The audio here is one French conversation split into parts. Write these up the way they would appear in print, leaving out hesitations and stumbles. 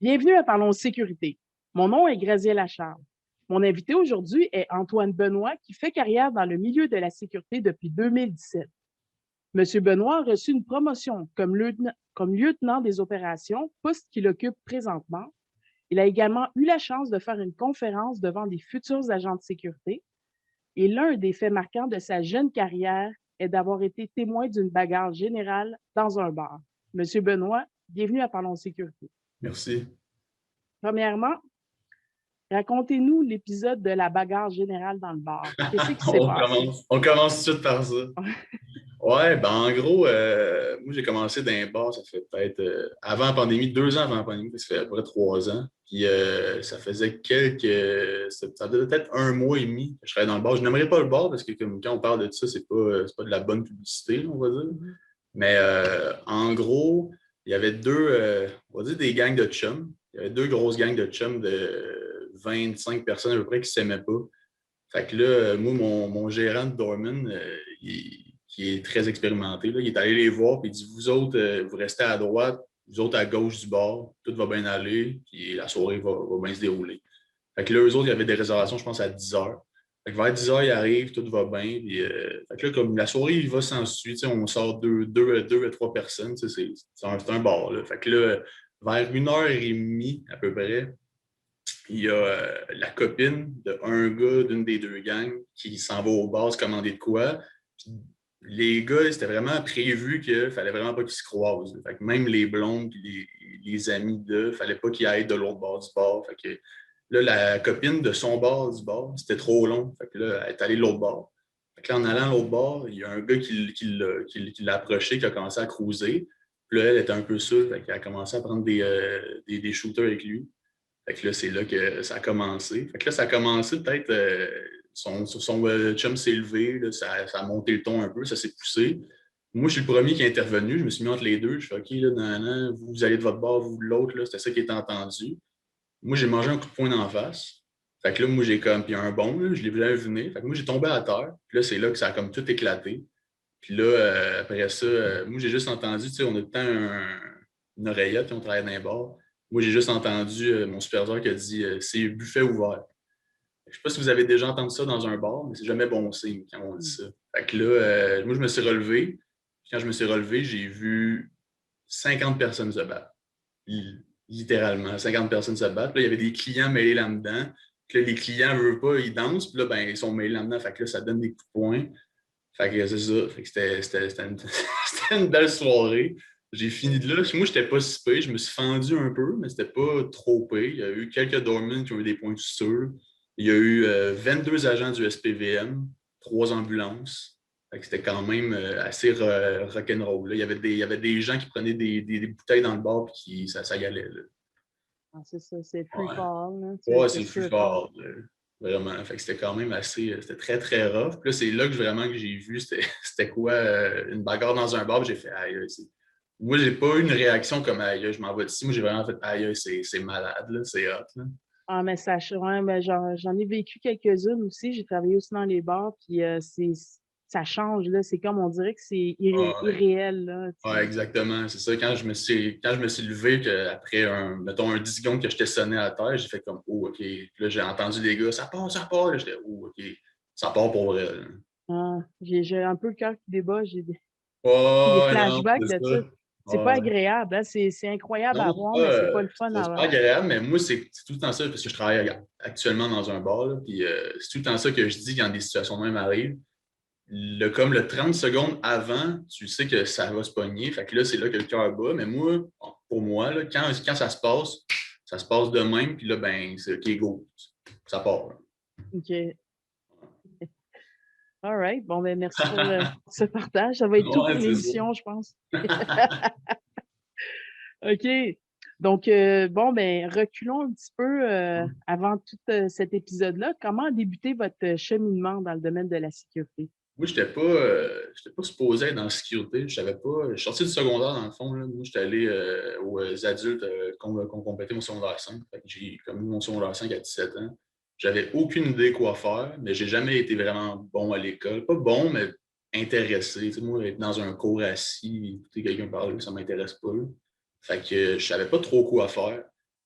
Bienvenue à Parlons Sécurité. Mon nom est Graziella Charles. Mon invité aujourd'hui est Antoine Benoît, qui fait carrière dans le milieu de la sécurité depuis 2017. Monsieur Benoît a reçu une promotion comme lieutenant des opérations, poste qu'il occupe présentement. Il a également eu la chance de faire une conférence devant des futurs agents de sécurité. Et l'un des faits marquants de sa jeune carrière est d'avoir été témoin d'une bagarre générale dans un bar. Monsieur Benoît, bienvenue à Parlons Sécurité. Merci. Premièrement, racontez-nous l'épisode de la bagarre générale dans le bar. Qu'est-ce qui s'est passé? On commence tout de suite par ça. Ouais, ben en gros, moi j'ai commencé dans un bar, ça fait peut-être avant la pandémie, 2 ans avant la pandémie, ça fait à peu près 3 ans. Puis ça faisait ça faisait peut-être un mois et demi que je travaillais dans le bar. Je n'aimerais pas le bar parce que comme, quand on parle de ça, c'est pas de la bonne publicité, on va dire. Mhm. Mais en gros, il y avait on va dire des gangs de chums. Il y avait deux grosses gangs de chums de 25 personnes à peu près qui ne s'aimaient pas. Fait que là, moi, mon gérant de Dorman, qui est très expérimenté, là, il est allé les voir et il dit: Vous autres, vous restez à droite, vous autres à gauche du bar, tout va bien aller, puis la soirée va bien se dérouler. Fait que là, eux autres, il y avait des réservations, je pense, à 10 heures. Fait que vers 10 heures, ils arrivent, tout va bien. Puis, fait que là, comme la soirée, il va s'en suivre, on sort deux à trois personnes, c'est un bar. Là. Fait que là, vers 1h30 à peu près, il y a la copine d'un gars d'une des deux gangs qui s'en va au bar se commander de quoi. Puis, les gars, c'était vraiment prévu qu'il ne fallait vraiment pas qu'ils se croisent. Fait que même les blondes et les amis d'eux, il ne fallait pas qu'ils aillent de l'autre bord du bar. Fait que là, la copine de son bord du bar, c'était trop long. Fait que là, elle est allée de l'autre bord. Fait que là, en allant à l'autre bord, il y a un gars qui l'a approché, qui a commencé à cruiser. Puis là, elle était un peu sûre. Fait qu'elle a commencé à prendre des shooters avec lui. Fait que là, c'est là que ça a commencé. Fait que là, ça a commencé peut-être. Son chum s'est levé, là, ça a monté le ton un peu, ça s'est poussé. Moi, je suis le premier qui est intervenu, je me suis mis entre les deux. Je fais OK, là, nan, vous allez de votre bord, vous de l'autre, là, c'était ça qui était entendu. Moi, j'ai mangé un coup de poing d'en face. Fait que là, moi, j'ai comme. Puis un bon, là, je l'ai vu venir. Fait que moi, j'ai tombé à terre. Puis là, c'est là que ça a comme tout éclaté. Puis là, après ça, moi, j'ai juste entendu, tu sais, on a tout le temps une oreillette, on travaille dans les bars. Moi, j'ai juste entendu mon superviseur qui a dit c'est buffet ouvert. Je ne sais pas si vous avez déjà entendu ça dans un bar, mais c'est jamais bon signe quand on dit ça. Fait que là, moi, je me suis relevé. Quand je me suis relevé, j'ai vu 50 personnes se battre. Littéralement, 50 personnes se battent. Puis là, il y avait des clients mêlés là-dedans. Puis là, les clients ne veulent pas, ils dansent. Puis là, ben, ils sont mêlés là-dedans. Fait que là, ça donne des coups de poing. Fait que c'est ça. Fait que c'était une belle soirée. J'ai fini de là. Moi, je n'étais pas si pire. Je me suis fendu un peu, mais c'était pas trop pire. Il y a eu quelques dormants qui ont eu des points de suture. Il y a eu 22 agents du SPVM, 3 ambulances. Fait que c'était quand même assez rock'n'roll. Là. Il y avait des gens qui prenaient des bouteilles dans le bar et ça y allait. Là. Ah, c'est ça, c'est le free Ouais. fall. Là. Ouais, c'est C'est le plus sûr fort. fort. Vraiment. Fait que c'était quand même assez. C'était très, très rough. Puis là, c'est là que vraiment que j'ai vu c'était quoi une bagarre dans un bar. Puis j'ai fait aïe, aïe, moi, j'ai pas eu une réaction comme aïe, aïe, je m'en vais d'ici. Moi, j'ai vraiment fait aïe, aïe, c'est malade, là, c'est hot. Là. Ah, mais ouais, ben, j'en ai vécu quelques-unes aussi. J'ai travaillé aussi dans les bars, puis ça change, là. C'est comme on dirait que c'est Ah, ouais. irréel, là. Ouais, exactement. C'est ça. Quand je me suis levé, après mettons, un 10 secondes que j'étais sonné à terre, j'ai fait comme oh, OK. Puis là, j'ai entendu des gars, ça part, ça part. Là, j'étais oh, OK. Ça part pour vrai. Là. Ah, j'ai un peu le cœur qui débat. J'ai des Ouais, non, flashbacks c'est de ça. ça. C'est pas Ouais. agréable, hein. C'est incroyable Non, à voir, mais c'est pas le fun à c'est pas voir. agréable, mais moi, c'est tout le temps ça, parce que je travaille actuellement dans un bar, là, puis c'est tout le temps ça que je dis quand des situations de même arrivent. Comme le 30 secondes avant, tu sais que ça va se pogner, fait que là, c'est là que le cœur bat, mais moi, pour moi, là, quand ça se passe de même, puis là, ben, c'est OK, go, ça part. OK. All right. Bon, ben, merci pour ce partage. Ça va être tout pour Ouais, c'est l'émission, je pense. OK. Donc, bon, ben, reculons un petit peu ça. avant tout cet épisode-là. Comment a débuté votre cheminement dans le domaine de la sécurité? Moi, j'étais pas supposé être dans la sécurité. Je savais pas. Je suis sorti du secondaire, dans le fond. Là. Moi, j'étais allé aux adultes qu'on complété mon secondaire 5. Fait que j'ai commis mon secondaire 5 à 17 ans. J'avais aucune idée quoi faire, mais j'ai jamais été vraiment bon à l'école. Pas bon, mais intéressé. Tu sais, moi, être dans un cours assis, écouter quelqu'un parler, ça m'intéresse pas. Là. Fait que je savais pas trop quoi faire.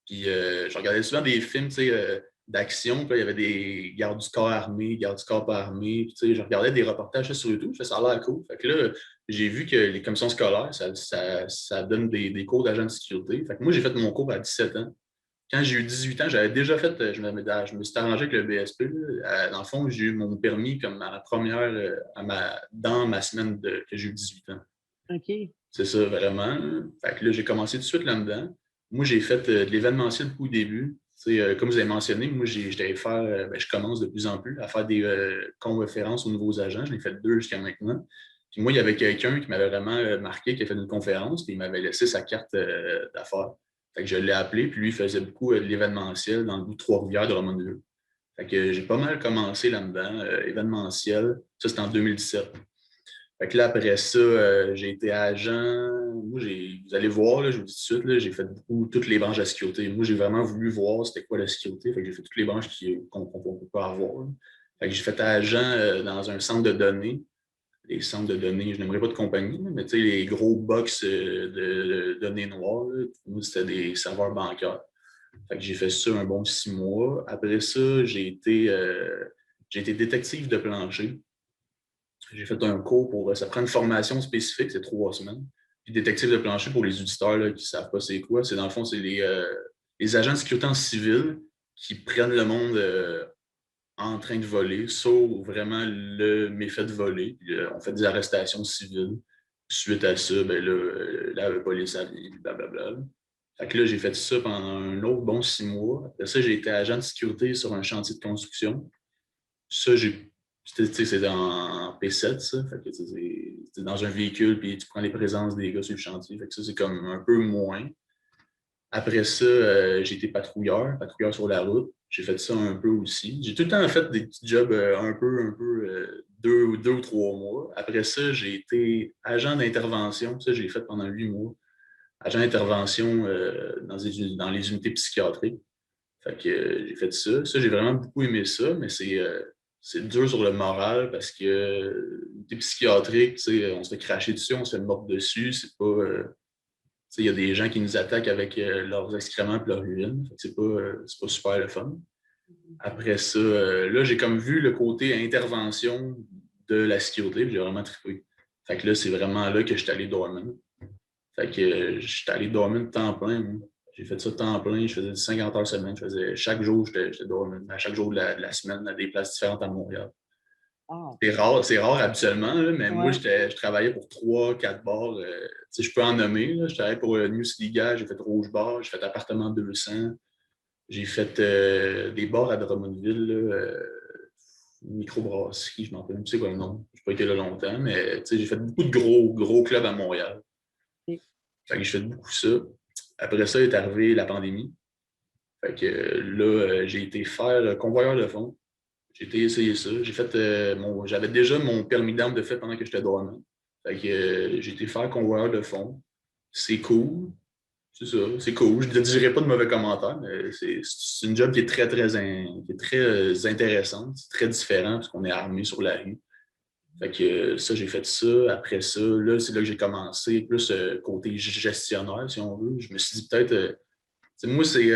Puis je regardais souvent des films, tu sais, d'action. Puis là, il y avait des gardes du corps armés, gardes du corps pas armés. Puis tu sais, je regardais des reportages sur YouTube. Ça a l'air cool. Fait que là, j'ai vu que les commissions scolaires, ça donne des cours d'agent de sécurité. Fait que moi, j'ai fait mon cours à 17 ans. Quand j'ai eu 18 ans, j'avais déjà fait, je me suis arrangé avec le BSP. Là. Dans le fond, j'ai eu mon permis comme à la première, dans ma semaine que j'ai eu 18 ans. OK. C'est ça, vraiment. Fait que là, j'ai commencé tout de suite là-dedans. Moi, j'ai fait de l'événementiel au début. Comme vous avez mentionné, moi, j'étais faire, je commence de plus en plus à faire des conférences aux nouveaux agents. J'en ai fait 2 jusqu'à maintenant. Puis moi, il y avait quelqu'un qui m'avait vraiment marqué, qui a fait une conférence, puis il m'avait laissé sa carte d'affaires. Fait que je l'ai appelé, puis lui, il faisait beaucoup de l'événementiel dans le bout de Trois-Rivières de Drummondville. Fait que j'ai pas mal commencé là-dedans, événementiel. Ça, c'était en 2017. Fait que là, après ça, j'ai été agent. Moi, vous allez voir, là, je vous dis tout de suite, là, j'ai fait beaucoup, toutes les branches de la sécurité. Moi, j'ai vraiment voulu voir c'était quoi la sécurité. Fait que j'ai fait toutes les branches qu'on peut avoir. Là. Fait que j'ai fait agent dans un centre de données. Les centres de données, je n'aimerais pas de compagnie, là, mais tu sais, les gros box de données noires, là, moi, c'était des serveurs bancaires. Fait que j'ai fait ça un bon 6 mois. Après ça, j'ai été détective de plancher. J'ai fait un cours pour. Ça prend une formation spécifique, c'est 3 semaines. Puis détective de plancher pour les auditeurs là, qui ne savent pas c'est quoi. C'est dans le fond, c'est les agents de sécurité en civil qui prennent le monde en train de voler, sauf vraiment le méfait de voler. Puis, on fait des arrestations civiles. Suite à ça, ben là, la police arrive, blablabla. Fait que là, j'ai fait ça pendant un autre bon 6 mois. Après ça, j'ai été agent de sécurité sur un chantier de construction. Ça, c'est en P7, ça. Fait que c'est dans un véhicule, puis tu prends les présences des gars sur le chantier. Fait que ça, c'est comme un peu moins. Après ça, j'ai été patrouilleur sur la route. J'ai fait ça un peu aussi. J'ai tout le temps fait des petits jobs un peu 2 ou 3 mois. Après ça, j'ai été agent d'intervention. Ça, j'ai fait pendant 8 mois. Agent d'intervention dans les unités psychiatriques. Fait que j'ai fait ça. Ça, j'ai vraiment beaucoup aimé ça, mais c'est dur sur le moral parce que t'es psychiatrique, on se fait cracher dessus, on se fait mordre dessus. C'est pas. Il y a des gens qui nous attaquent avec leurs excréments et leur urine. Fait que c'est pas super le fun. Après ça, là, j'ai comme vu le côté intervention de la sécurité, puis j'ai vraiment trippé. Fait que là, c'est vraiment là que je suis allé dormir. Fait que je suis allé dormir de temps plein. Moi. J'ai fait ça de temps plein. Je faisais 50 heures semaine. Chaque jour, j'étais dormir. À chaque jour de la semaine, à des places différentes à Montréal. Wow. C'est rare habituellement, là, mais moi, Ouais. je travaillais pour 3, 4 bars. Je peux en nommer. Là. Je travaillais pour News Liga, j'ai fait Rouge Bar, j'ai fait Appartement 200. J'ai fait des bars à Drummondville, là, microbrasserie, je m'en rappelle même plus c'est quoi le nom. Je n'ai pas été là longtemps, mais j'ai fait beaucoup de gros clubs à Montréal. OK. Fait que j'ai fait beaucoup ça. Après ça est arrivée la pandémie. Fait que là, j'ai été faire convoyeur de fonds. J'ai été essayer ça. J'avais déjà mon permis d'armes de fait pendant que j'étais dormant. Fait que j'ai été faire convoyeur de fonds. C'est cool. C'est ça, c'est cool. Je ne dirais pas de mauvais commentaires, mais c'est une job qui est qui est très intéressante. C'est très différent parce qu'on est armé sur la rue. Fait que ça, j'ai fait ça. Après ça, là, c'est là que j'ai commencé, plus côté gestionnaire, si on veut. Je me suis dit peut-être. Moi, c'est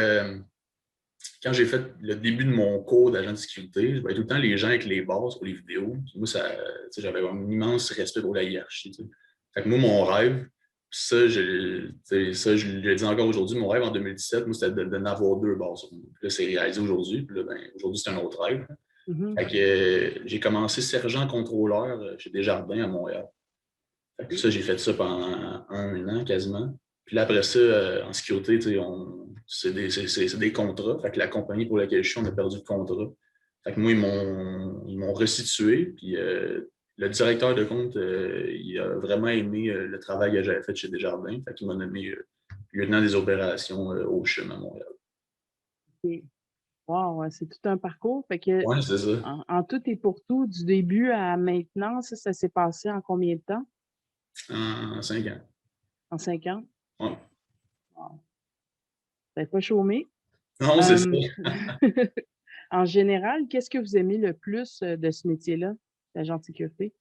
quand j'ai fait le début de mon cours d'agent de sécurité, je voyais tout le temps les gens avec les bases pour les vidéos. Puis moi, j'avais un immense respect pour la hiérarchie. T'sais. Fait que moi, mon rêve, je le dis encore aujourd'hui, mon rêve en 2017, moi, c'était d'en avoir 2 bases. Puis là, c'est réalisé aujourd'hui. Puis là, ben, aujourd'hui, c'est un autre rêve. Mhm. Fait que j'ai commencé sergent contrôleur chez Desjardins à Montréal. Fait que ça, j'ai fait ça pendant 1 an quasiment. Puis là, après ça, en sécurité, c'est des contrats. Fait que la compagnie pour laquelle je suis, on a perdu le contrat. Fait que moi, ils m'ont restitué. Puis le directeur de compte, il a vraiment aimé le travail que j'avais fait chez Desjardins. Fait qu'il m'a nommé lieutenant des opérations au CHUM à Montréal. OK. Wow, ouais, c'est tout un parcours. Fait que Ouais, c'est ça. en tout et pour tout, du début à maintenant, ça s'est passé en combien de temps? En 5 ans. En 5 ans? Ouais. Wow. T'avais pas chômé? Non, c'est ça. Euh, En général, qu'est-ce que vous aimez le plus de ce métier-là, d'agent de sécurité?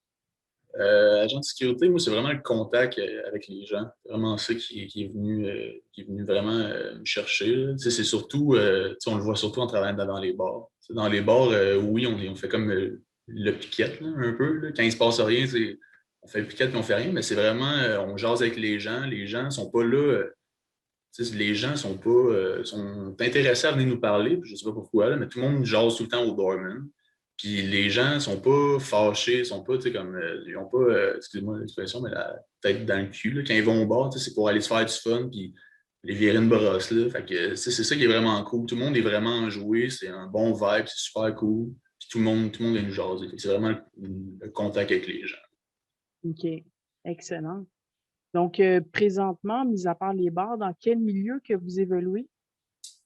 Agent de sécurité, moi, c'est vraiment le contact avec les gens. C'est vraiment ça qui est venu vraiment me chercher, là. Tu sais, c'est surtout, tu sais, on le voit surtout en travaillant dans les bars. Tu sais, dans les bars, oui, on fait comme le piquette, là, un peu, là. Quand il se passe rien, on fait le piquette et on fait rien, mais c'est vraiment, on jase avec les gens. Les gens sont pas là. Tu sais, les gens sont pas sont intéressés à venir nous parler, puis je sais pas pourquoi, là, mais tout le monde jase tout le temps au doorman. Puis les gens sont pas fâchés, sont pas, tu sais, comme, ils ont pas, excusez-moi l'expression, mais la tête dans le cul, là. Quand ils vont au bar, tu sais, c'est pour aller se faire du fun, puis les virer une brosse, là. Fait que, tu sais, c'est ça qui est vraiment cool. Tout le monde est vraiment enjoué, c'est un bon vibe, c'est super cool. Puis tout le monde vient nous jaser. Fait que c'est vraiment le contact avec les gens. OK. Excellent. Donc, présentement, mis à part les bars, dans quel milieu que vous évoluez?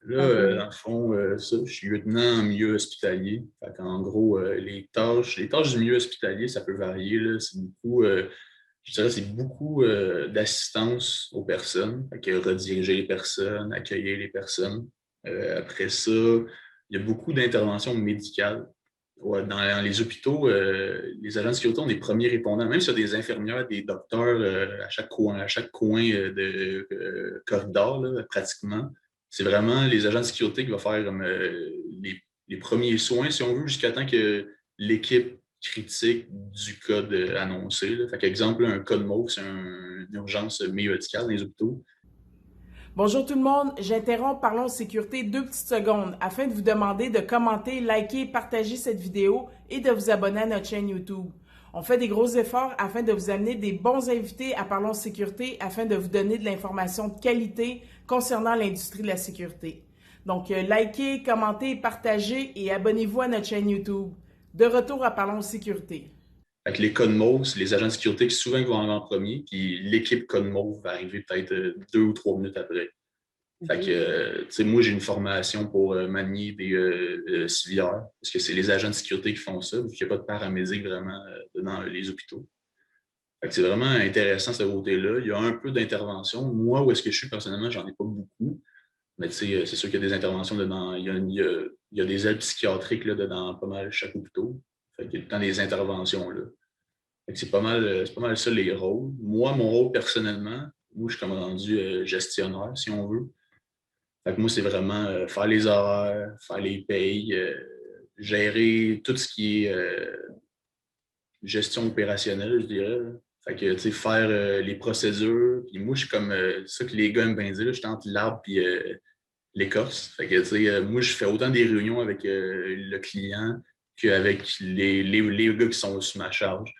Là, Dans quel dans milieu? le fond, ça, je suis lieutenant en milieu hospitalier. Fait qu'en gros, les tâches du milieu hospitalier, ça peut varier, là. C'est beaucoup, je dirais, c'est beaucoup d'assistance aux personnes. Fait que rediriger les personnes, accueillir les personnes. Après ça, il y a beaucoup d'interventions médicales. Ouais, dans les hôpitaux, les agents de sécurité ont des premiers répondants, même s'il y a des infirmières, des docteurs à chaque coin de corridor, là, pratiquement. C'est vraiment les agents de sécurité qui vont faire les premiers soins, si on veut, jusqu'à temps que l'équipe critique du code annoncé. Là. Fait qu'exemple, un code mauve, c'est une urgence médicale dans les hôpitaux. Bonjour tout le monde, j'interromps Parlons Sécurité 2 petites secondes afin de vous demander de commenter, liker, partager cette vidéo et de vous abonner à notre chaîne YouTube. On fait des gros efforts afin de vous amener des bons invités à Parlons Sécurité afin de vous donner de l'information de qualité concernant l'industrie de la sécurité. Donc, likez, commentez, partagez et abonnez-vous à notre chaîne YouTube. De retour à Parlons Sécurité. Fait que les codes mauves, c'est les agents de sécurité qui souvent vont arriver en premier, puis l'équipe code mauve va arriver peut-être 2 ou 3 minutes après. Fait que, OK. tu sais, moi, j'ai une formation pour manier des civières, parce que c'est les agents de sécurité qui font ça, vu qu'il n'y a pas de paramédic vraiment dans les hôpitaux. Fait que c'est vraiment intéressant ce côté-là. Il y a un peu d'intervention. Moi, où est-ce que je suis personnellement, j'en ai pas beaucoup. Mais tu sais, c'est sûr qu'il y a des interventions dedans. Il y a des aides psychiatriques là, dedans pas mal chaque hôpital. Fait qu'il y a tout le temps des interventions là. Fait que c'est pas mal ça les rôles. Moi, mon rôle personnellement, moi, je suis comme rendu gestionnaire, si on veut. Fait que moi, c'est vraiment faire les horaires, faire les payes, gérer tout ce qui est gestion opérationnelle, je dirais, là. Fait que, tu sais, faire les procédures. Puis moi, je suis comme ça que les gars aiment bien dire, là, je suis entre l'arbre et l'écorce. Fait que, tu sais, moi, je fais autant des réunions avec le client qu'avec les gars qui sont sous ma charge.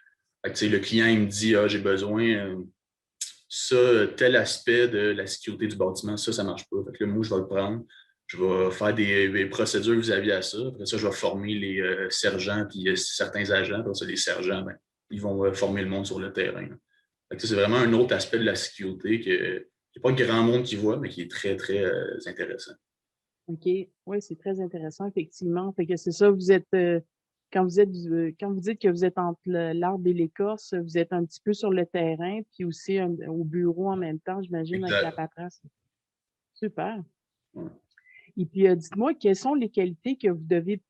Fait que, tu sais, le client, il me dit, ah, j'ai besoin, ça, tel aspect de la sécurité du bâtiment, ça marche pas. Fait que là, moi, je vais le prendre. Je vais faire des procédures vis-à-vis à ça. Après ça, je vais former les sergents puis certains agents. Après ça, les sergents, ben, ils vont former le monde sur le terrain. Fait que ça, c'est vraiment un autre aspect de la sécurité que qu'il n'y a pas grand monde qui voit, mais qui est très, très intéressant. OK. Oui, c'est très intéressant, effectivement. Fait que c'est ça, vous êtes, quand vous dites que vous êtes entre l'arbre et l'écorce, vous êtes un petit peu sur le terrain, puis aussi au bureau en même temps, j'imagine, avec la Exact. paperasse. Super. Ouais. Et puis, dites-moi, quelles sont les qualités que vous devez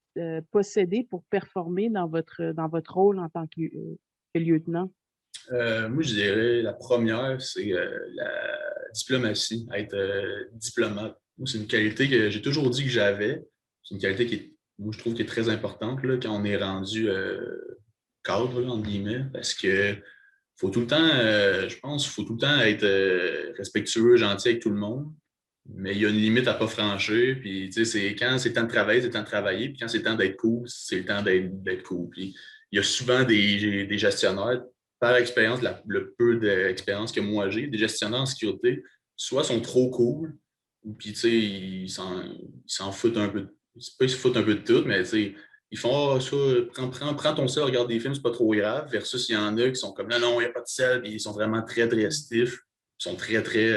posséder pour performer dans votre rôle en tant que lieutenant? Moi, je dirais la première, c'est la diplomatie, être diplomate. Moi, c'est une qualité que j'ai toujours dit que j'avais. C'est une qualité qui est, moi, je trouve qui est très importante là, quand on est rendu cadre, là, entre guillemets, parce que faut tout le temps, je pense, il faut tout le temps être respectueux, gentil avec tout le monde, mais il y a une limite à ne pas franchir. Puis, tu sais, c'est quand c'est le temps de travailler, c'est le temps de travailler. Puis quand c'est le temps d'être cool, c'est le temps d'être cool. Puis, il y a souvent des gestionnaires, par expérience, le peu d'expérience que moi j'ai, des gestionnaires en sécurité, soit sont trop cool, ou puis, tu sais, ils s'en foutent un peu. C'est pas ils se foutent un peu de tout, mais tu sais, ils font ah, ça, prends ton sel, regarde des films, c'est pas trop grave. Versus, il y en a qui sont comme non, non, il n'y a pas de sel, puis ils sont vraiment très, très stiff, ils sont très, très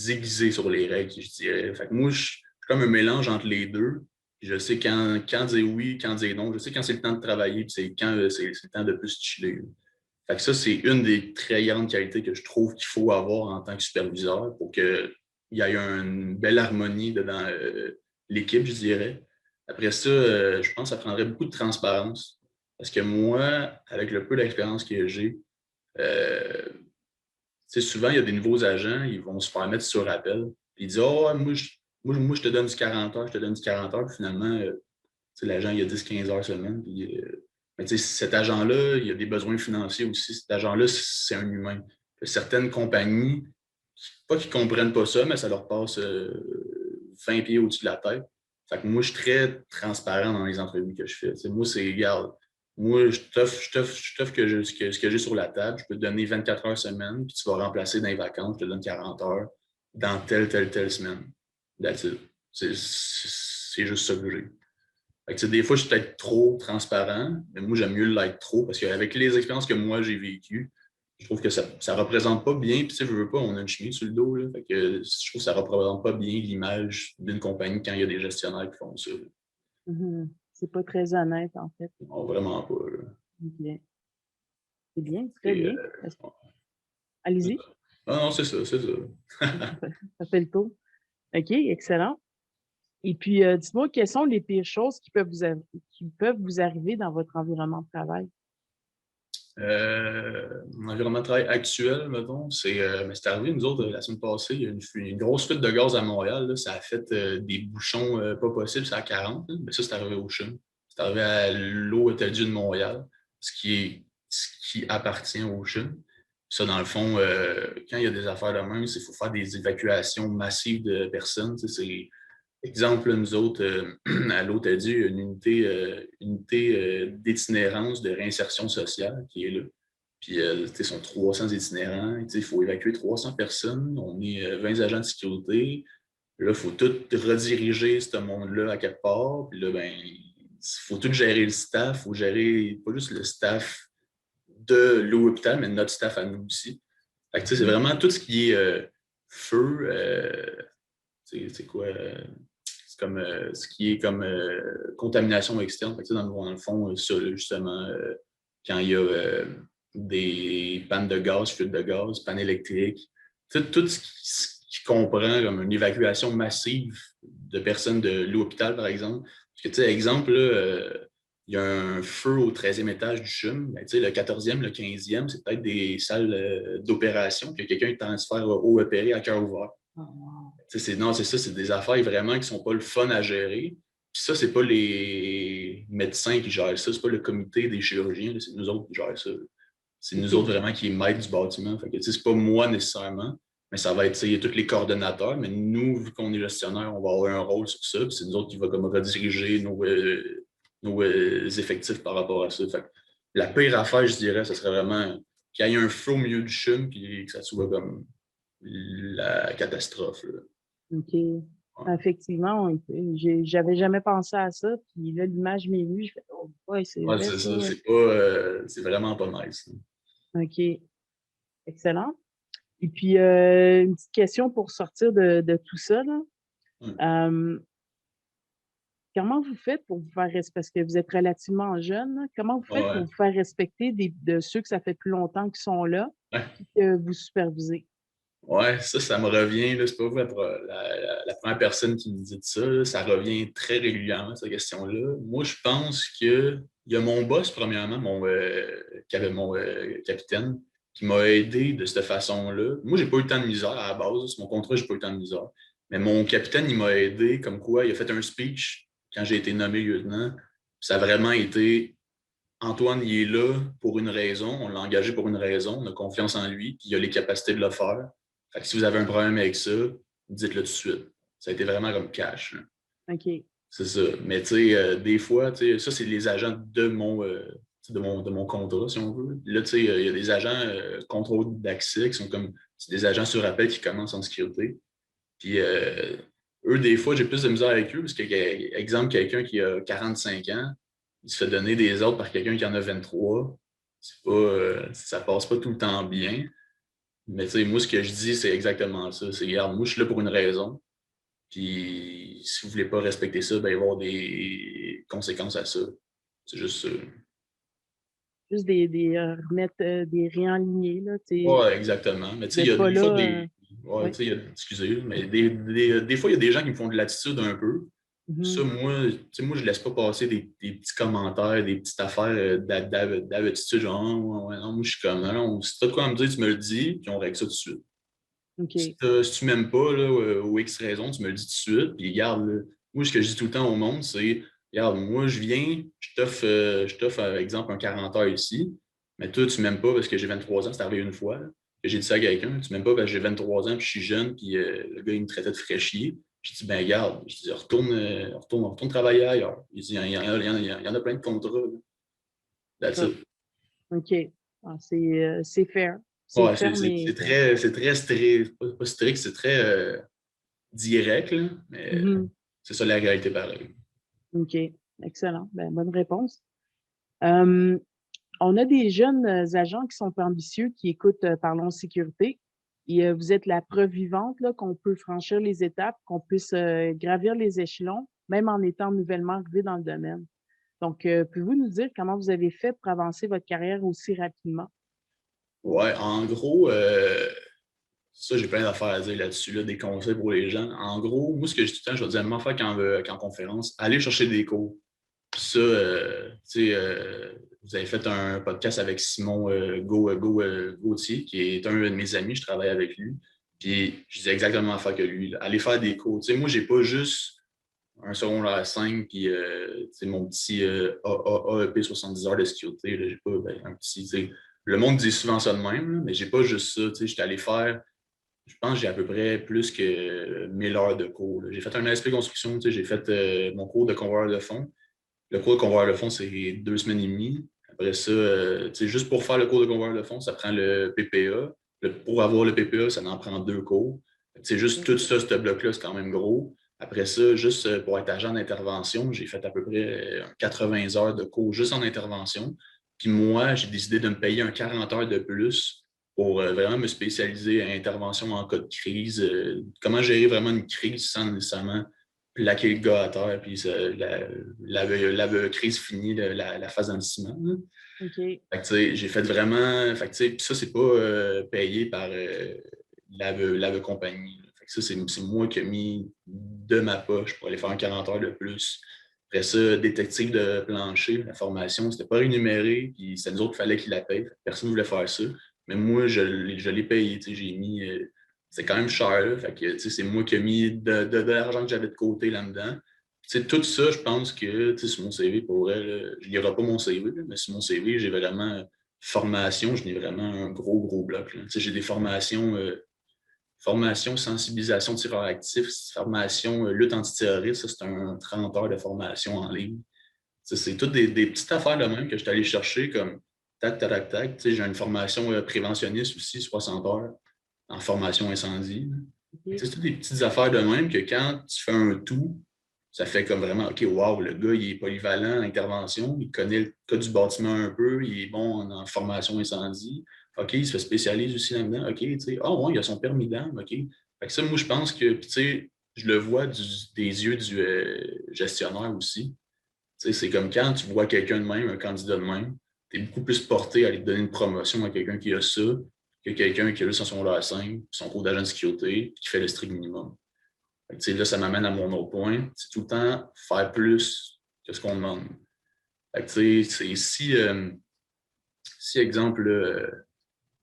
aiguisés sur les règles, je dirais. Fait que moi, je suis comme un mélange entre les deux. Je sais quand dire oui, quand dire non. Je sais quand c'est le temps de travailler, puis c'est quand c'est le temps de plus chiller. Fait que ça, c'est une des très grandes qualités que je trouve qu'il faut avoir en tant que superviseur pour qu'il y ait une belle harmonie dans l'équipe, je dirais. Après ça, je pense que ça prendrait beaucoup de transparence. Parce que moi, avec le peu d'expérience que j'ai, souvent, il y a des nouveaux agents, ils vont se faire mettre sur appel. Puis ils disent oh, moi, je te donne du 40 heures, je te donne du 40 heures. Puis finalement, l'agent, il a 10-15 heures semaine. Puis, mais cet agent-là, il a des besoins financiers aussi. Cet agent-là, c'est un humain. Certaines compagnies, pas qu'ils ne comprennent pas ça, mais ça leur passe 20 pieds au-dessus de la tête. Fait que moi, je suis très transparent dans les entrevues que je fais. Moi, c'est, regarde, moi, je t'offre ce que j'ai sur la table. Je peux te donner 24 heures semaine, puis tu vas remplacer dans les vacances, je te donne 40 heures dans telle semaine. That's it. C'est juste ça que j'ai. Fait que, des fois, je suis peut-être trop transparent, mais moi, j'aime mieux l'être trop parce qu'avec les expériences que moi, j'ai vécues, je trouve que ça ne représente pas bien. Puis, je veux pas, on a une chemise sur le dos. Là, fait que, je trouve que ça ne représente pas bien l'image d'une compagnie quand il y a des gestionnaires qui font ça. C'est pas très honnête, en fait. Non, vraiment pas. Bien. C'est bien, très bien. Allez-y. Non, c'est ça, c'est ça. Ça fait le tour. OK, excellent. Et puis, dites-moi, quelles sont les pires choses qui peuvent vous arriver dans votre environnement de travail? Mon environnement de travail actuel, mettons, c'est arrivé, nous autres, la semaine passée, il y a une grosse fuite de gaz à Montréal. Là, ça a fait des bouchons pas possibles, c'est à 40. Là, mais ça, c'est arrivé au CHUM. C'est arrivé à l'eau Hôtel-Dieu de Montréal, ce qui appartient au CHUM. Ça, dans le fond, quand il y a des affaires de même, il faut faire des évacuations massives de personnes. C'est exemple, nous autres, à l'Hôtel-Dieu, il y a une unité d'itinérance de réinsertion sociale qui est là. Puis, ils sont 300 itinérants. Il faut évacuer 300 personnes. On est 20 agents de sécurité. Là, il faut tout rediriger ce monde-là à quelque part. Puis là, ben, il faut tout gérer le staff. Il faut gérer pas juste le staff de l'hôpital, mais notre staff à nous aussi. Fait que, c'est vraiment tout ce qui est feu. C'est quoi? C'est comme ce qui est comme contamination externe. Fait que, dans le fond, ça, justement, quand il y a des pannes de gaz, fuites de gaz, pannes électriques, tout ce qui comprend comme une évacuation massive de personnes de l'hôpital, par exemple. Parce que, tu sais, exemple, là, il y a un feu au 13e étage du CHUM. Ben, le 14e, le 15e, c'est peut-être des salles d'opération. Puis quelqu'un est en train de se faire opérer à cœur ouvert. Oh, wow. Non, c'est ça, c'est des affaires vraiment qui ne sont pas le fun à gérer. Puis ça, c'est pas les médecins qui gèrent ça, c'est pas le comité des chirurgiens, c'est nous autres qui gèrent ça. C'est nous autres vraiment qui maîtres du bâtiment. Fait que, c'est pas moi nécessairement, mais ça va être, il y a tous les coordonnateurs, mais nous, vu qu'on est gestionnaire, on va avoir un rôle sur ça. Puis c'est nous autres qui va comme rediriger nos effectifs par rapport à ça. Fait que la pire affaire, je dirais, ce serait vraiment qu'il y ait un feu au milieu du CHUM et que ça soit comme la catastrophe. Là. OK. Effectivement, j'avais jamais pensé à ça. Puis là, l'image m'est venue. Je fais, oh, ouais, c'est Ouais, vrai, c'est ça. ça. C'est pas, c'est vraiment pas nice. OK. Excellent. Et puis, une petite question pour sortir de tout ça, là. Ouais. Comment vous faites pour vous faire respecter, parce que vous êtes relativement jeune, là, comment vous faites pour Ouais. vous faire respecter de ceux que ça fait plus longtemps qu'ils sont là, Ouais. puis que vous supervisez? Ouais, ça me revient. Là, c'est pas vous la première personne qui me dit ça. Là, ça revient très régulièrement, cette question-là. Moi, je pense qu'il y a mon boss, premièrement, mon capitaine, qui m'a aidé de cette façon-là. Moi, j'ai pas eu le temps de misère à la base. Sur mon contrat, j'ai pas eu le temps de misère. Mais mon capitaine, il m'a aidé comme quoi il a fait un speech quand j'ai été nommé lieutenant. Ça a vraiment été Antoine, il est là pour une raison. On l'a engagé pour une raison. On a confiance en lui, puis il a les capacités de le faire. Fait que si vous avez un problème avec ça, dites-le tout de suite. Ça a été vraiment comme cash. Là. OK. C'est ça. Mais tu sais, des fois, ça, c'est les agents de mon contrat, si on veut. Là, tu sais, il y a des agents contrôle d'accès qui sont comme c'est des agents sur appel qui commencent en sécurité. Puis eux, des fois, j'ai plus de misère avec eux parce que, exemple, quelqu'un qui a 45 ans, il se fait donner des ordres par quelqu'un qui en a 23. Ça passe pas tout le temps bien. Mais tu sais, moi, ce que je dis, c'est exactement ça. C'est, regarde, moi, je suis là pour une raison. Puis, si vous voulez pas respecter ça, ben, il va y avoir des conséquences à ça. C'est juste ça. Juste remettre des réaligner, là, tu sais. Ouais, exactement. Mais tu sais, Vous il y n'êtes a pas des fois là. des. Ouais, Oui. tu sais, excusez, mais des fois, il y a des gens qui me font de l'attitude un peu. Ça, moi, tu sais, moi, je laisse pas passer des petits commentaires, des petites affaires d'attitude, genre, ah, ouais, ouais, non, moi, je suis comme, non, si t'as de quoi à me dire, tu me le dis, puis on règle ça tout de suite. Si, OK. si tu m'aimes pas, là, ou X raison, tu me le dis tout de suite, puis regarde, là, moi, ce que je dis tout le temps au monde, c'est, regarde, moi, je viens, je t'offre, par exemple, un 40 heures ici, mais toi, tu m'aimes pas parce que j'ai 23 ans, c'est arrivé une fois, là, que j'ai dit ça à quelqu'un, tu m'aimes pas parce que j'ai 23 ans, puis je suis jeune, puis le gars, il me traitait de fraîchier. Je dis, ben regarde, je dis, retourne travailler ailleurs. Il dit, il y en a plein de contrats. Là. That's Ça. it. OK. Ah, c'est fair. C'est Ouais, fair, mais c'est très strict, pas strict, c'est très direct, là, mais Mhm. c'est ça la réalité pareil. OK. Excellent. Ben, bonne réponse. Euh, on a des jeunes agents qui sont ambitieux, qui écoutent Parlons Sécurité. Et vous êtes la preuve vivante là, qu'on peut franchir les étapes, qu'on puisse gravir les échelons, même en étant nouvellement arrivé dans le domaine. Donc, pouvez-vous nous dire comment vous avez fait pour avancer votre carrière aussi rapidement? Ouais, en gros, ça, j'ai plein d'affaires à dire là-dessus, là, des conseils pour les gens. En gros, moi, ce que je dis tout le temps, je vais dire la même affaire qu'en conférence, allez chercher des cours. Ça, tu sais, vous avez fait un podcast avec Simon Gauthier, qui est un de mes amis, je travaille avec lui. Puis je disais exactement la fois que lui. Là. Allez faire des cours. Tu sais, moi, j'ai pas juste un secondaire 5 puis tu sais, mon petit AEP 70 heures de sécurité. Là, j'ai pas ben, un petit. Tu sais, le monde dit souvent ça de même, là, mais j'ai pas juste ça. Tu sais, j'étais allé faire. Je pense que j'ai à peu près plus que 1000 heures de cours. Là. J'ai fait un ASP construction, tu sais, j'ai fait mon cours de convoyeur de fonds. Le cours de convoyeur de fonds, c'est 2 semaines et demie. Après ça, juste pour faire le cours de convoyeur de fonds, ça prend le PPA. Pour avoir le PPA, ça en prend 2 cours. C'est juste tout ça, ce bloc-là, c'est quand même gros. Après ça, juste pour être agent d'intervention, j'ai fait à peu près 80 heures de cours juste en intervention. Puis moi, j'ai décidé de me payer un 40 heures de plus pour vraiment me spécialiser à intervention en cas de crise. Comment gérer vraiment une crise sans nécessairement plaquer le gars à terre, puis la crise finie, la phase dans le ciment. Là. OK. Fait que, tu sais, j'ai fait vraiment. Fait que, tu sais, puis ça, c'est pas payé par la compagnie. Là. Fait que ça, c'est moi qui ai mis de ma poche pour aller faire un 40 heures de plus. Après ça, détective de plancher, la formation, c'était pas rémunéré, puis c'est nous autres qu'il fallait qu'il la paye. Personne ne voulait faire ça. Mais moi, je l'ai payé. J'ai mis. C'est quand même cher. Là. Fait que, c'est moi qui ai mis de l'argent que j'avais de côté là-dedans. Tout ça, je pense que sur mon CV, pour elle, je ne lirai pas mon CV, là, mais sur mon CV, j'ai vraiment formation, je n'ai vraiment un gros bloc. J'ai des formations, formation sensibilisation de tireurs actifs, formation lutte antiterroriste, ça, c'est un 30 heures de formation en ligne. C'est toutes des petites affaires de même que je suis allé chercher comme tac, tac, tac, tac. J'ai une formation préventionniste aussi, 60 heures en formation incendie. OK. C'est toutes des petites affaires de même que quand tu fais un tout, ça fait comme vraiment, OK, wow, le gars, il est polyvalent en intervention, il connaît le cas du bâtiment un peu, il est bon en formation incendie. OK, il se spécialise aussi là-dedans. OK, tu sais, ouais, il a son permis d'âme. OK. Fait que ça, moi, je pense que, tu sais, je le vois des yeux du gestionnaire aussi. Tu sais, c'est comme quand tu vois quelqu'un de même, un candidat de même, tu es beaucoup plus porté à aller te donner une promotion à quelqu'un qui a ça que quelqu'un qui a juste son secondaire 5, son cours d'agent de sécurité, qui fait le strict minimum. Fait que, là, ça m'amène à mon autre point. C'est tout le temps faire plus que ce qu'on demande. Fait que, c'est si exemple, là,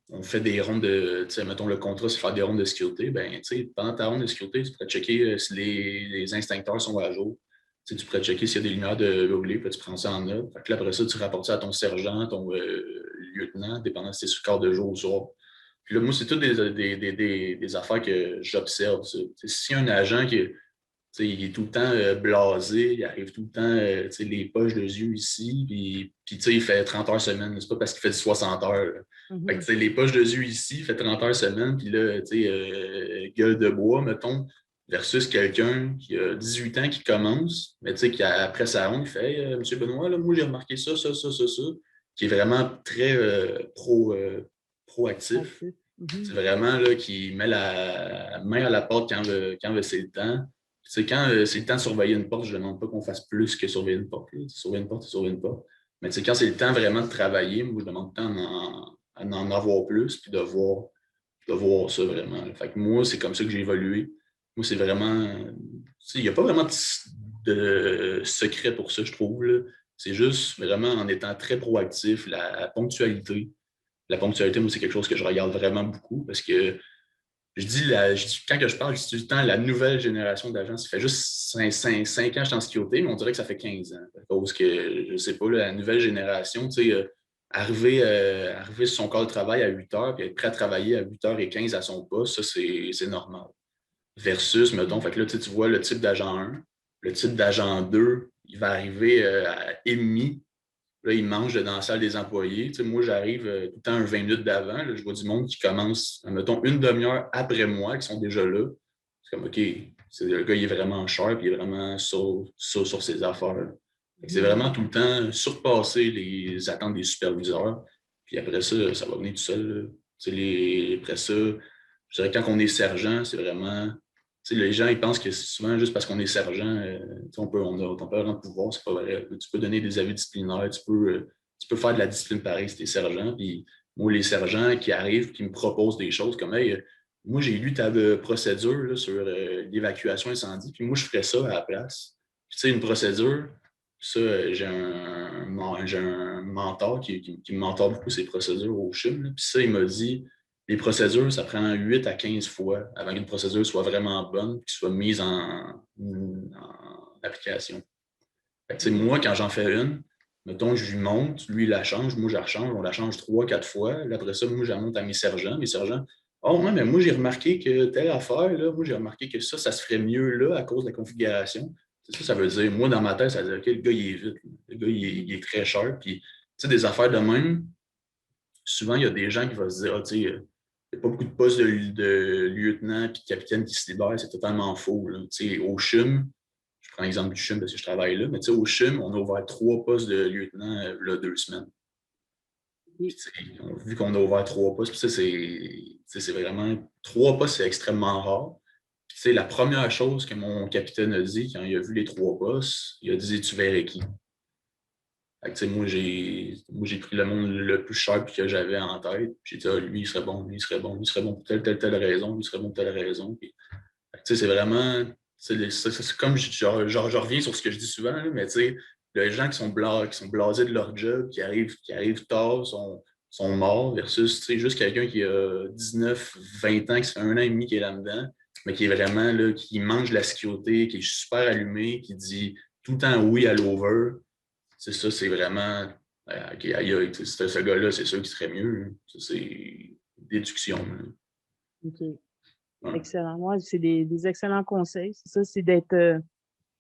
on fait des rondes de, mettons le contrat, c'est faire des rondes de sécurité, ben, pendant ta ronde de sécurité, tu pourrais checker si les instincteurs sont à jour. Tu pourrais checker s'il y a des lumières de brûlées, puis tu prends ça en note. Fait que là, après ça, tu rapportes ça à ton sergent, ton lieutenant, dépendant si c'est sur quart de jour ou soir. Puis là, moi, c'est toutes des affaires que j'observe. Si un agent qui il est tout le temps blasé, il arrive tout le temps les poches de yeux ici, puis il fait 30 heures semaine. C'est pas parce qu'il fait 60 heures. Fait que, les poches de yeux ici, il fait 30 heures semaine, puis là, gueule de bois, mettons, versus quelqu'un qui a 18 ans qui commence, mais qui après sa ronde, il fait hey, Monsieur Benoît, là, moi j'ai remarqué ça, qui est vraiment très proactif. Actif. C'est Mhm. vraiment là, qui met la main à la porte quand c'est le temps. Quand c'est le temps de surveiller une porte, je ne demande pas qu'on fasse plus que surveiller une porte. Là. Surveiller une porte, c'est surveiller une porte. Mais quand c'est le temps vraiment de travailler, moi, je demande le temps d'en avoir plus puis de voir ça vraiment. Là. Fait que moi, c'est comme ça que j'ai évolué. Moi, c'est vraiment. Il n'y a pas vraiment de secret pour ça, je trouve, là. C'est juste vraiment en étant très proactif, la ponctualité. La ponctualité, moi, c'est quelque chose que je regarde vraiment beaucoup parce que quand que je parle, je dis tout le temps la nouvelle génération d'agents. Ça fait juste 5 ans que je suis en sécurité, mais on dirait que ça fait 15 ans. À cause que, je ne sais pas, la nouvelle génération, tu sais, arriver sur son corps de travail à 8 heures puis être prêt à travailler à 8h15 à son poste, ça, c'est normal. Versus, mettons, fait que là, tu vois le type d'agent 1, le type d'agent 2, il va arriver à et là, il mange dans la salle des employés. Tu sais, moi, j'arrive tout le temps 20 minutes d'avant. Là, je vois du monde qui commence, mettons, une demi-heure après moi, qui sont déjà là. C'est comme, OK, le gars, il est vraiment sharp, il est vraiment sur ses affaires. C'est vraiment tout le temps surpasser les attentes des superviseurs. Puis après ça, ça va venir tout seul. Là. Après ça, je dirais quand on est sergent, c'est vraiment. Les gens, ils pensent que souvent, juste parce qu'on est sergent, on peut avoir un pouvoir, c'est pas vrai. Tu peux donner des avis disciplinaires, tu peux faire de la discipline pareil si tu es sergent. Puis moi, les sergents qui arrivent, qui me proposent des choses comme hey, moi, j'ai lu ta procédure là, sur l'évacuation incendie, puis moi, je ferais ça à la place. Puis, tu sais, une procédure, ça, j'ai un mentor qui me mentor beaucoup ces procédures au CHUM. Là. Puis ça, il m'a dit les procédures, ça prend 8 à 15 fois avant qu'une procédure soit vraiment bonne et qu'elle soit mise en application. Fait que, moi, quand j'en fais une, mettons, je lui monte, lui, il la change, moi, je la rechange, on la change 3, 4 fois. Là, après ça, moi, je la monte à mes sergents. Mes sergents, oh, ouais, mais moi, j'ai remarqué que telle affaire, là, moi, j'ai remarqué que ça se ferait mieux là à cause de la configuration. Ça veut dire, moi, dans ma tête, ça veut dire, OK, le gars, il est vite. Le gars, il est très cher. Puis, tu sais, des affaires de même, souvent, il y a des gens qui vont se dire, ah, tu sais, il n'y a pas beaucoup de postes de lieutenant et de capitaine qui se libèrent, c'est totalement faux. Là. Au CHUM, je prends l'exemple du CHUM parce que je travaille là, mais au CHUM, on a ouvert 3 postes de lieutenant là, 2 semaines. Puis, vu qu'on a ouvert 3 postes, puis ça, c'est vraiment 3 postes, c'est extrêmement rare. Puis, la première chose que mon capitaine a dit quand il a vu les 3 postes, il a dit tu verrais qui. Fait que, moi, j'ai pris le monde le plus cher que j'avais en tête. J'ai dit, ah, lui, il serait bon, lui, il serait bon, lui, il serait bon pour telle raison, lui, il serait bon pour telle raison. Puis, c'est vraiment, c'est comme, je reviens sur ce que je dis souvent, là, mais les gens qui sont blasés de leur job, qui arrivent tard, sont morts, versus juste quelqu'un qui a 19, 20 ans, qui fait 1 an et demi qui est là-dedans, mais qui est vraiment, là, qui mange la sécurité, qui est super allumé, qui dit tout le temps oui à l'over. C'est ça, c'est vraiment. OK, aïe, aïe, ce gars-là, c'est sûr qu'il serait mieux. Ça, c'est déduction. Là. OK. Ouais. Excellent. Ouais, c'est des excellents conseils. C'est ça, c'est d'être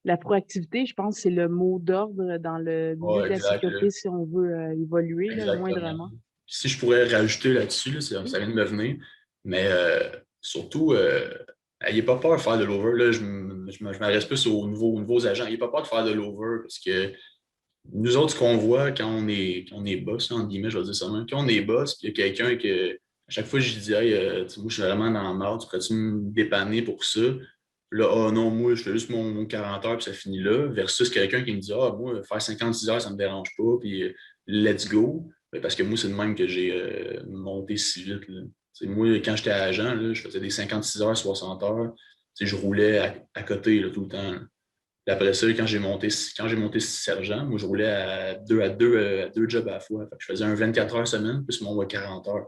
la proactivité, je pense, c'est le mot d'ordre dans le milieu Ouais, de la exact. sécurité si on veut évoluer, là, Exactement. moindrement. Si je pourrais rajouter là-dessus, là, ça vient de me venir, mais surtout, n'ayez pas peur de faire de l'over. Là, je m'adresse plus aux nouveaux agents. N'ayez pas peur de faire de l'over parce que nous autres, ce qu'on voit quand on est boss, entre guillemets, je vais dire ça même, quand on est boss, puis il y a quelqu'un que, à chaque fois, je dis, hey, moi, je suis vraiment dans la merde, tu pourrais-tu me dépanner pour ça? Puis là, oh non, moi, je fais juste mon 40 heures, puis ça finit là, versus quelqu'un qui me dit, ah, moi, faire 56 heures, ça me dérange pas, puis let's go. Ben, parce que moi, c'est de même que j'ai monté si vite. Là. Moi, quand j'étais agent, là, je faisais des 56 heures, 60 heures, je roulais à côté là, tout le temps. Là. Puis après ça, quand j'ai monté sergent, moi, je roulais à deux jobs à la fois. Fait que je faisais un 24 heures semaine plus mon 40 heures.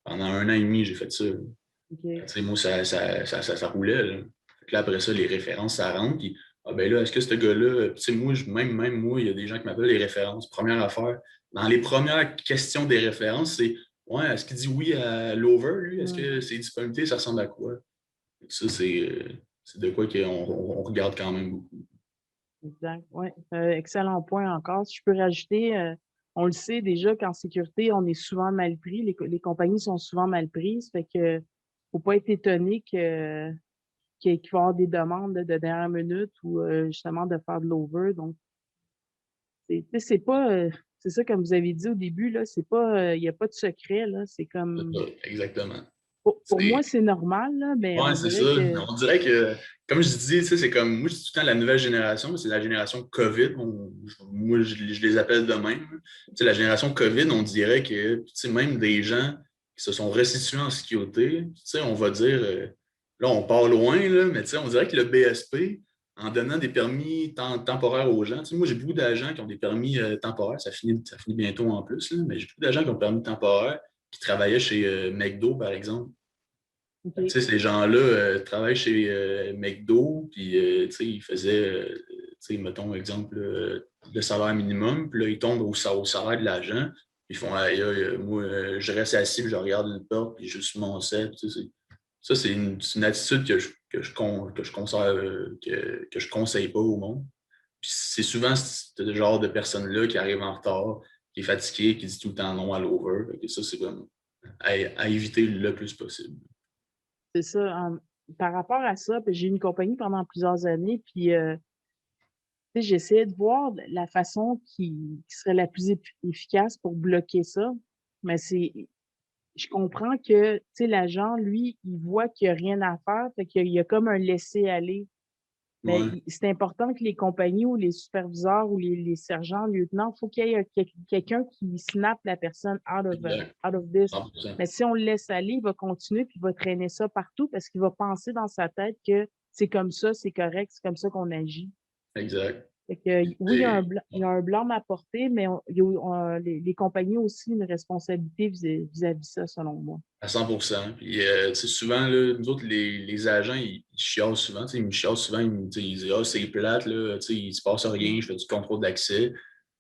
Pendant 1 an et demi, j'ai fait ça. OK. Moi, ça roulait. Là. Fait que là, après ça, les références, ça rentre. Puis, ah ben là, est-ce que ce gars-là, moi, même moi, il y a des gens qui m'appellent les références. Première affaire, dans les premières questions des références, c'est ouais, est-ce qu'il dit oui à l'over, lui? Est-ce que ses disponibilités, ça ressemble à quoi? Ça, c'est de quoi qu'on regarde quand même beaucoup. Exact. Oui. Excellent point encore. Si je peux rajouter, on le sait déjà qu'en sécurité, on est souvent mal pris. Les compagnies sont souvent mal prises. Fait que faut pas être étonné qu'il va y avoir des demandes de dernière minute ou justement de faire de l'over. Donc, c'est pas c'est ça comme vous avez dit au début, là, c'est pas il n'y a pas de secret, là. C'est comme Exactement. pour moi, c'est normal, là, mais on Ouais, c'est ça. dirait que On dirait que, comme je dis, c'est comme, moi, je dis tout le temps la nouvelle génération, c'est la génération COVID. Moi, je les appelle de même. La génération COVID, on dirait que, même des gens qui se sont restitués en sécurité, on va dire, là, on part loin, là, mais on dirait que le BSP, en donnant des permis temporaires aux gens. Tu sais, moi, j'ai beaucoup d'agents qui ont des permis temporaires. Ça finit bientôt en plus, là, mais j'ai beaucoup d'agents qui ont permis temporaires qui travaillaient chez McDo, par exemple. Tu OK. sais, ces gens-là travaillent chez McDo, puis tu sais, ils faisaient, tu sais, mettons, exemple, le salaire minimum, puis là, ils tombent au salaire de l'agent, puis ils font, aïe, aïe, moi, je reste assis, puis je regarde une porte, puis juste mon set. Tu sais, ça, c'est une attitude que je conserve, que je conseille pas au monde. Puis c'est souvent ce genre de personnes-là qui arrivent en retard, qui est fatigué, qui dit tout le temps non à l'over. Fait que ça, c'est vraiment à éviter le plus possible. C'est ça. Par rapport à ça, puis j'ai eu une compagnie pendant plusieurs années, puis tu sais, j'essayais de voir la façon qui serait la plus efficace pour bloquer ça. Mais je comprends que, tu sais, l'agent, lui, il voit qu'il n'y a rien à faire, fait qu'il y a comme un laisser-aller. Mais Ouais, c'est important que les compagnies ou les superviseurs ou les sergents, lieutenants, il faut qu'il y ait quelqu'un qui snappe la personne exact. out of this. 100%. Mais si on le laisse aller, il va continuer puis il va traîner ça partout parce qu'il va penser dans sa tête que c'est comme ça, c'est correct, c'est comme ça qu'on agit. Exact. Fait que, oui, Et, il y a un blâme à porter, mais les compagnies ont aussi une responsabilité vis-à-vis de ça, selon moi. à 100%. Puis, tu sais, souvent, là, nous autres, les agents, ils chialent souvent. Tu sais, ils me chialent souvent. Tu sais, ils disent, ah, c'est plate, là, tu sais, il se passe rien, je fais du contrôle d'accès.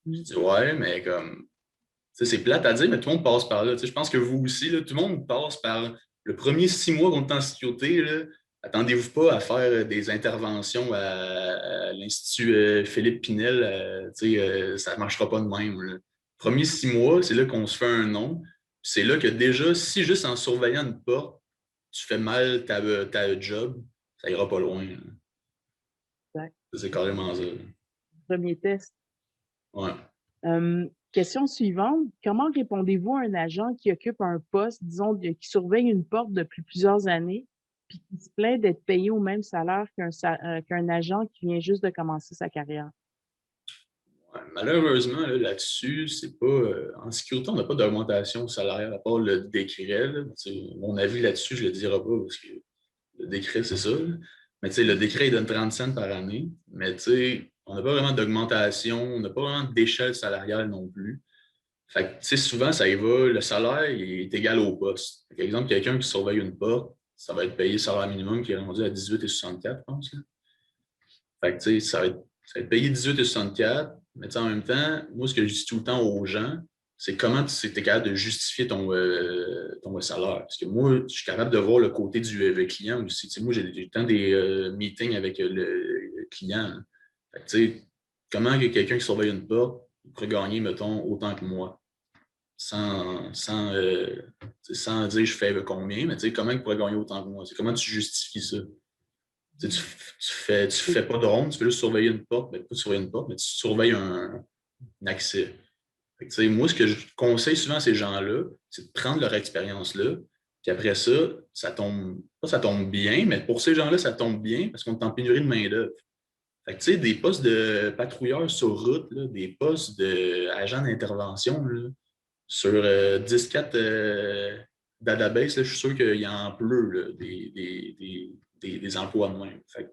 Je Mm. dis, ouais, mais comme, tu sais, c'est plate à dire, mais tout le monde passe par là. Tu sais, je pense que vous aussi, là, tout le monde passe par le premier 6 mois qu'on est en sécurité. Là, attendez-vous pas à faire des interventions à l'Institut Philippe Pinel. Tu sais, ça ne marchera pas de même. Là. Premier 6 mois, c'est là qu'on se fait un nom. C'est là que déjà, si juste en surveillant une porte, tu fais mal ta job, ça ira pas loin. Là. Exact. C'est carrément ça. Premier test. Ouais. Question suivante. Comment répondez-vous à un agent qui occupe un poste, disons, qui surveille une porte depuis plusieurs années, puis qui se plaint d'être payé au même salaire qu'un agent qui vient juste de commencer sa carrière? Ouais, malheureusement, là-dessus, c'est pas. En sécurité, on n'a pas d'augmentation salariale à part le décret. Là. Mon avis là-dessus, je ne le dirai pas parce que le décret, c'est ça. Là. Mais le décret, il donne 30 cents par année. Mais on n'a pas vraiment d'augmentation, on n'a pas vraiment d'échelle salariale non plus. Fait que, souvent, ça y va, le salaire il est égal au poste. Par exemple, quelqu'un qui surveille une porte, ça va être payé le salaire minimum qui est rendu à 18,64, je pense. Là. Fait que, ça va être payé 18,64, mais en même temps, moi, ce que je dis tout le temps aux gens, c'est comment tu es capable de justifier ton salaire. Parce que moi, je suis capable de voir le côté du client aussi. Moi, j'ai tout le temps des meetings avec le client. Là. Fait que, comment que quelqu'un qui surveille une porte pourrait gagner, mettons, autant que moi, sans dire je fais combien, mais comment il pourrait gagner autant que moi? C'est comment tu justifies ça? Tu fais pas de ronde, tu fais juste surveiller une porte, ben, pas surveiller une porte, mais tu surveilles un accès. Fait que, moi, ce que je conseille souvent à ces gens-là, c'est de prendre leur expérience-là, puis après ça, ça tombe bien, mais pour ces gens-là, ça tombe bien parce qu'on est en pénurie de main-d'œuvre. Fait que, des postes de patrouilleurs sur route, là, des postes d'agents d'intervention, là, sur 10-4 databases, là, je suis sûr qu'il y en pleut là, des emplois de même. Fait que,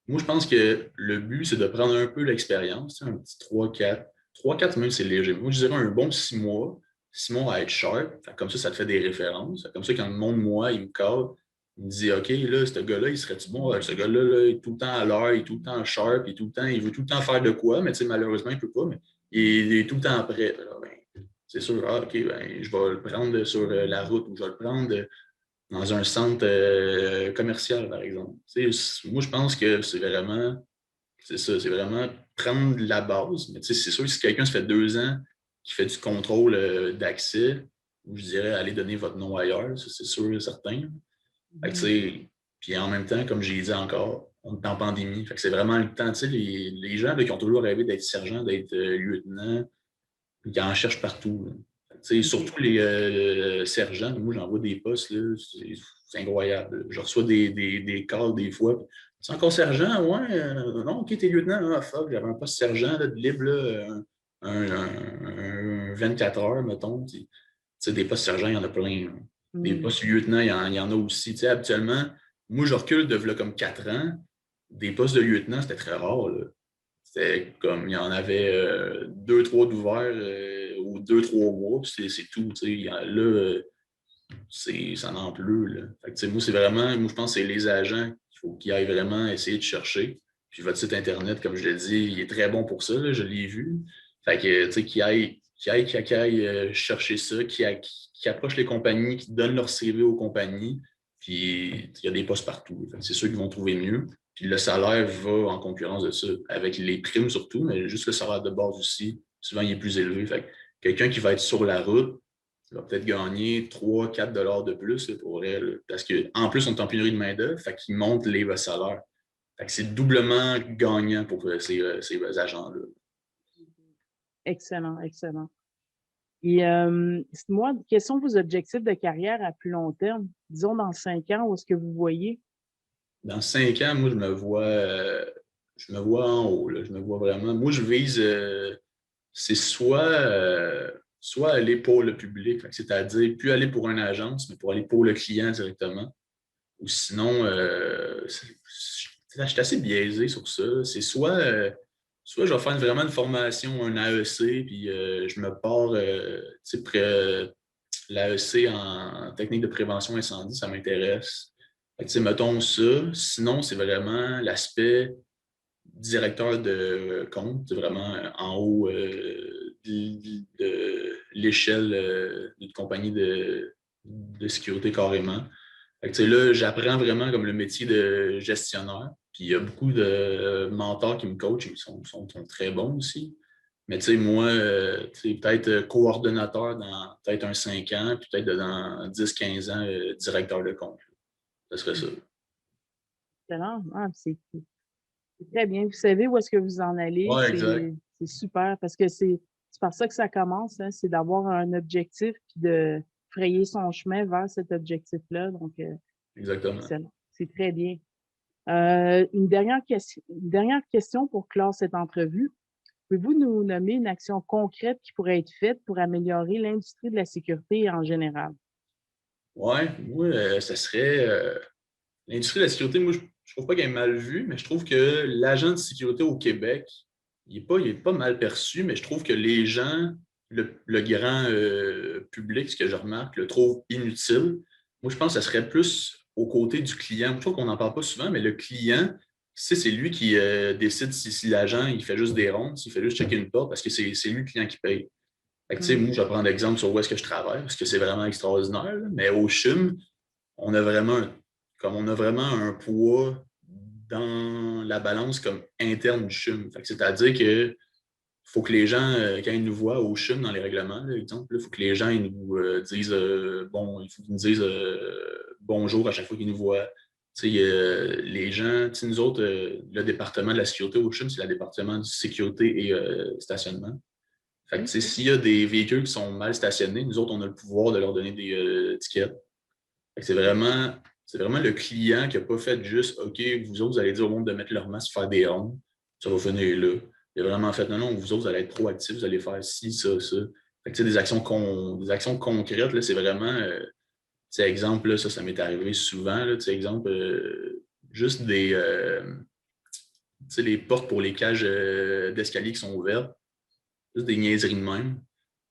moi, je pense que le but, c'est de prendre un peu l'expérience, un petit 3-4. 3-4, même, c'est léger. Moi, je dirais un bon 6 mois. 6 mois à être sharp. Fait, comme ça te fait des références. Fait, comme ça, quand le monde, moi, il me cadre, il me dit OK, là, ce gars-là, il serait-tu bon? Ce gars-là, là, il est tout le temps à l'heure, il est tout le temps sharp, il veut tout le temps faire de quoi, mais malheureusement, il ne peut pas, mais il est tout le temps prêt. Alors, ben, c'est sûr, OK, ben, je vais le prendre sur la route ou je vais le prendre dans un centre commercial, par exemple. Moi, je pense que c'est ça, c'est vraiment prendre la base. Mais c'est sûr que si quelqu'un se fait 2 ans qui fait du contrôle d'accès, je dirais aller donner votre nom ailleurs, ça, c'est sûr et certain. Fait que, puis en même temps, comme j'ai dit encore, on est en pandémie. Fait que c'est vraiment le temps. Les gens là, qui ont toujours rêvé d'être sergent, d'être lieutenant, ils en cherchent partout. OK. Surtout les sergents, moi j'envoie des postes, c'est incroyable. Je reçois des calls des fois. C'est encore sergent? Ouais, non, ok, t'es lieutenant. Ah, fuck, j'avais un poste sergent là, de libre, là, un 24 heures, mettons. Des postes sergents, il y en a plein. Là. Des Mm. postes lieutenant, il y en a aussi. Habituellement, moi je recule de là, comme 4 ans. des postes de lieutenant, c'était très rare, là. C'était comme, il y en avait deux, trois d'ouverts ou deux, trois mois, puis c'est tout. Là, ça n'en plus. Là. Fait que, moi, c'est vraiment, moi, je pense que c'est les agents qu'il faut qu'ils aillent vraiment essayer de chercher. Puis votre site Internet, comme je l'ai dit, il est très bon pour ça, là, je l'ai vu. Fait que, qu'ils aillent chercher ça, qu'ils approchent les compagnies, qu'ils donnent leur CV aux compagnies. Puis il y a des postes partout. C'est ceux qui vont trouver mieux. Puis le salaire va en concurrence de ça, avec les primes surtout, mais juste le salaire de base aussi, souvent il est plus élevé. Fait que quelqu'un qui va être sur la route, il va peut-être gagner 3-4 $ de plus là, pour elle. Parce qu'en plus, on est en pénurie de main-d'œuvre, fait qu'ils montent les salaires. Fait que c'est doublement gagnant pour ces agents-là. Excellent, excellent. Et moi, quels sont vos objectifs de carrière à plus long terme? Disons dans 5 ans, où est-ce que vous voyez? Dans 5 ans, moi, je me vois en haut. Là. Je me vois vraiment. Moi, je vise, c'est soit aller pour le public, c'est-à-dire plus aller pour une agence, mais pour aller pour le client directement. Ou sinon, je suis assez biaisé sur ça. C'est soit je vais faire vraiment une formation, un AEC, puis je me pars, l'AEC en technique de prévention incendie, ça m'intéresse. Mettons ça. Sinon, c'est vraiment l'aspect directeur de compte, c'est vraiment en haut de l'échelle d'une compagnie de sécurité carrément. Là, j'apprends vraiment comme le métier de gestionnaire. Puis il y a beaucoup de mentors qui me coachent, ils sont très bons aussi. Mais moi, peut-être coordonnateur dans peut-être un 5 ans, puis peut-être dans 10-15 ans, directeur de compte. Ce serait ça. Excellent. Ah, c'est très bien. Vous savez où est-ce que vous en allez. Ouais, exact. C'est super parce que c'est par ça que ça commence, hein, c'est d'avoir un objectif puis de frayer son chemin vers cet objectif-là. Donc, Exactement. excellent. C'est très bien. Une dernière question pour clore cette entrevue. Pouvez-vous nous nommer une action concrète qui pourrait être faite pour améliorer l'industrie de la sécurité en général? Ouais, moi, ça serait l'industrie de la sécurité, moi, je ne trouve pas qu'elle est mal vue, mais je trouve que l'agent de sécurité au Québec, il est pas mal perçu, mais je trouve que les gens, le grand public, ce que je remarque, le trouve inutile. Moi, je pense que ça serait plus aux côtés du client. Je trouve qu'on n'en parle pas souvent, mais le client, c'est lui qui décide si l'agent il fait juste des rondes, s'il fait juste checker une porte, parce que c'est lui le client qui paye. Moi, je vais prendre l'exemple sur où est-ce que je travaille, parce que c'est vraiment extraordinaire. Là. Mais au CHUM, on a vraiment on a vraiment un poids dans la balance comme interne du CHUM. C'est-à-dire que faut que les gens, quand ils nous voient au CHUM dans les règlements, là, exemple, il faut que les gens ils nous disent il faut qu'ils nous disent bonjour à chaque fois qu'ils nous voient. Les gens, nous autres, le département de la sécurité au CHUM, c'est le département de sécurité et stationnement. S'il y a des véhicules qui sont mal stationnés, nous autres, on a le pouvoir de leur donner des étiquettes. C'est vraiment le client qui n'a pas fait juste OK, vous autres, vous allez dire au monde de mettre leur masque, faire des rondes, ça va finir là. Il a vraiment fait non, vous autres, vous allez être proactifs, vous allez faire ci, ça, ça. Des actions concrètes, là, c'est vraiment, exemple, là, ça m'est arrivé souvent, là, exemple, juste les portes pour les cages d'escalier qui sont ouvertes, juste des niaiseries de même.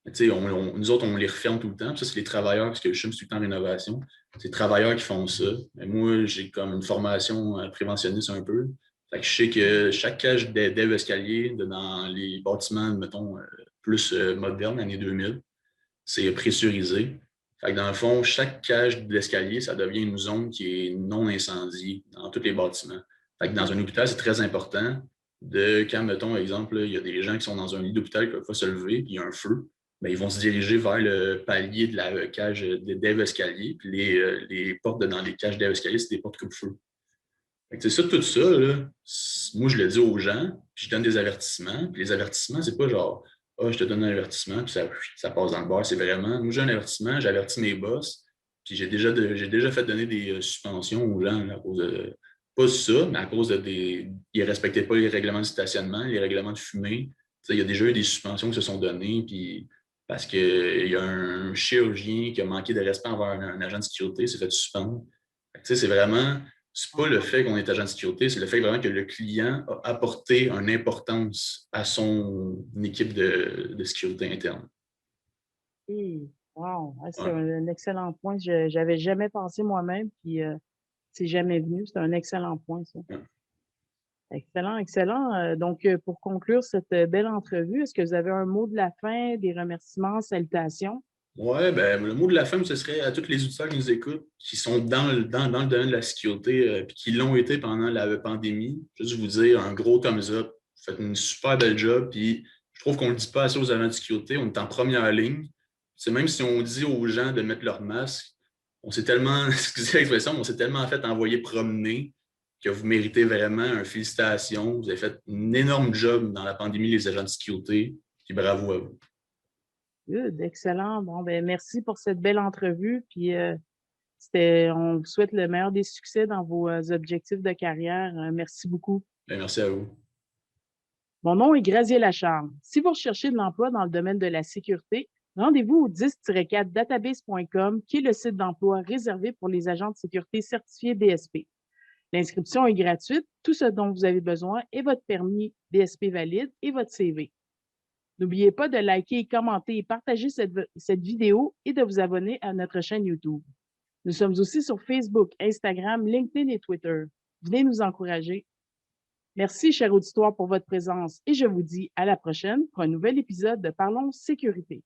Nous autres, on les referme tout le temps. Ça, c'est les travailleurs, parce que le CHUM, c'est tout le temps en rénovation. C'est les travailleurs qui font ça. Mais moi, j'ai comme une formation préventionniste un peu. Je sais que chaque cage d'élèves escalier dans les bâtiments, mettons, plus modernes, années 2000, c'est pressurisé. Dans le fond, chaque cage d'escalier, ça devient une zone qui est non incendiée dans tous les bâtiments. Dans un hôpital, c'est très important quand, mettons, exemple, il y a des gens qui sont dans un lit d'hôpital qui ne peuvent pas se lever, puis il y a un feu, bien, ils vont se diriger vers le palier de la cage d'élèves escalier, puis les portes dans les cages d'élèves escalier, c'est des portes coupe-feu. C'est ça, tout ça, là, moi, je le dis aux gens, puis je donne des avertissements. Puis les avertissements, c'est pas genre, je te donne un avertissement, puis ça passe dans le beurre. C'est vraiment, moi, j'ai un avertissement, j'avertis mes boss, puis j'ai déjà fait donner des suspensions aux gens là, à cause de, pas ça, mais à cause de ils ne respectaient pas les règlements de stationnement, les règlements de fumée. Il y a déjà eu des suspensions qui se sont données, puis parce qu'il y a un chirurgien qui a manqué de respect envers un agent de sécurité, s'est fait suspendre. C'est vraiment c'est pas le fait qu'on est agent de sécurité, c'est le fait vraiment que le client a apporté une importance à son équipe de sécurité interne. Wow, ouais, c'est Ouais. un excellent point. Je n'avais jamais pensé moi-même, puis c'est jamais venu. C'est un excellent point, ça. Ouais. Excellent, excellent. Donc, pour conclure cette belle entrevue, est-ce que vous avez un mot de la fin, des remerciements, salutations? Ouais, ben, le mot de la fin, ce serait à tous les auditeurs qui nous écoutent, qui sont dans le domaine de la sécurité, puis qui l'ont été pendant la pandémie. Juste vous dire un gros thumbs up. Vous faites une super belle job, puis je trouve qu'on ne le dit pas assez aux agents de sécurité. On est en première ligne. C'est même si on dit aux gens de mettre leur masque, on s'est tellement, excusez l'expression, mais on s'est tellement fait envoyer promener que vous méritez vraiment une félicitation. Vous avez fait un énorme job dans la pandémie, les agents de sécurité, puis bravo à vous. Good, excellent. Bon, ben merci pour cette belle entrevue. Puis, on vous souhaite le meilleur des succès dans vos objectifs de carrière. Merci beaucoup. Ben, merci à vous. Mon nom est Graziel Lacharme. Si vous recherchez de l'emploi dans le domaine de la sécurité, rendez-vous au 10-4database.com, qui est le site d'emploi réservé pour les agents de sécurité certifiés DSP. L'inscription est gratuite. Tout ce dont vous avez besoin est votre permis DSP valide et votre CV. N'oubliez pas de liker, commenter et partager cette vidéo et de vous abonner à notre chaîne YouTube. Nous sommes aussi sur Facebook, Instagram, LinkedIn et Twitter. Venez nous encourager. Merci, cher auditoire, pour votre présence et je vous dis à la prochaine pour un nouvel épisode de Parlons Sécurité.